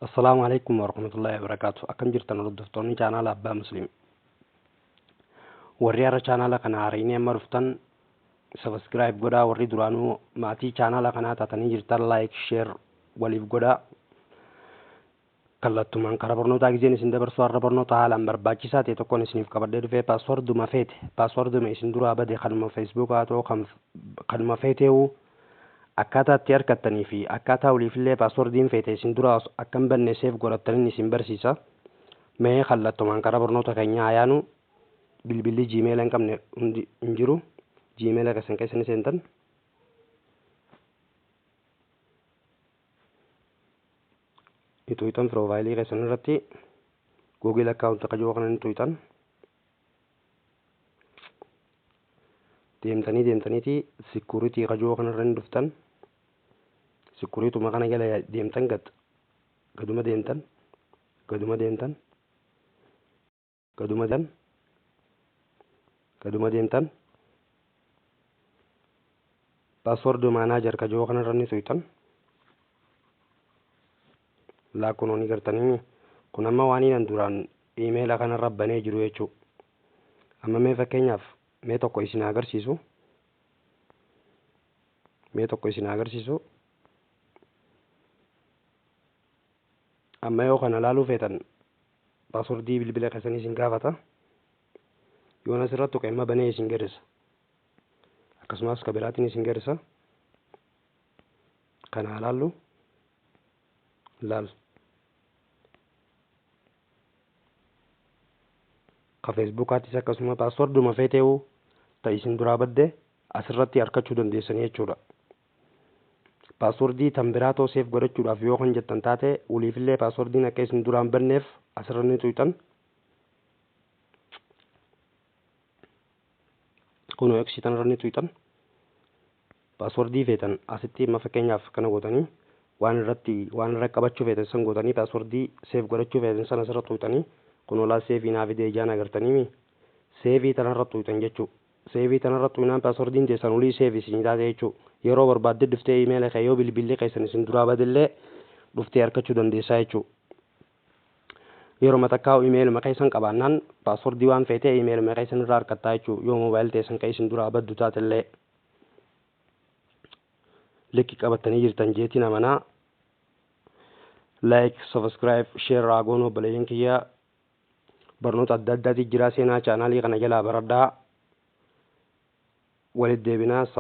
السلام عليكم ورحمة الله وبركاته. أكم جرتنا ردفتوني channel أبا مسلم وريارة channel كنا عاريني مرفتن سبسكرايب قدا وري درانو ماتي channel كنا تاتني جرتن لايك شير وليف قدا كلتو من كربرنو تاجزين سندبر سوار ربرنو تعالى برباكي ساتي تكون سنيف كبردير في باسورد ما فيت باسورد ما يسندرو أبدي خدمة فيسبوك أتو خدمة فيتيو akkaataa itti argattanii fi akkaataa waliifillee paaswordiin feete isin dura akkam banne seef godhattanii isin barsiisa. Mee kallattumaan karaa barnoota keenyaa ayaanu bilbilli Gmail hin qabne hundi hin jiru. Gmail keessan keessa ni seentan. Ituutan profaayilii keessan irratti Google account qajoo kanan ituutan. Deemtaniiti security qajoo kanarra hin dhuftan. Security makana jala deemtan gaduma deemtan password manager qajoo kanarra ni tuutan. La kunooni gartanii kun amma waan hin duraan email kanarra banee jiru jechuudha. Amma mee fakkeenyaaf mee tokko isin agarsiisu amma yoo kana laaluu feetan paaswordii bilbila keessanii isin gaafata. Yoo asirratti qeemma banee isin garisa akkasumas kabiraatiin isin garisa kana laal ka feesbuukaatis akkasuma paasworduma feeteewu ta isin duraa badde asirratti argachuu dandeessanii jechuudha. Paaswordii tan biraatoo seef godhachuudhaaf yoo kan jettan taate waliifillee paaswordiin akka isin duraan banneef asirratti tuutan. Kunoo eksitan irratti tuutan. Paaswordii feetan asitti amma fakkeenyaaf kana gootanii waan irra qabachuu feetan san gootanii paaswordii seef godhachuu feetan san asirratti tuutanii kunoo laa seefii naa fidee ijaan agartanii seefii tanarratti tuutan jechuudha. Seefii tanarratti tuunaan paaswordiin teessan olii seefii isin taate jechuudha. Yeroo barbaadde dhuftee email kee yoo bilbilli keessan isin duraa badillee dhuftee argachuu dandeessaa jechuudha. Yeroo matakkaa email keessan qabaannaan paaswordii waan feetee email keessan irraa argattaa jechuudha. Yoo moobaayil teessan kee isin duraa baddu taatellee likki qabattanii jirtan jeetiin amanaa. Like, subscribe, share raagoon obboleeyyan kiyyaa barnoota adda addaati jira seenaa chaanaalii kana jalaa baradhaa walitti deebinaa.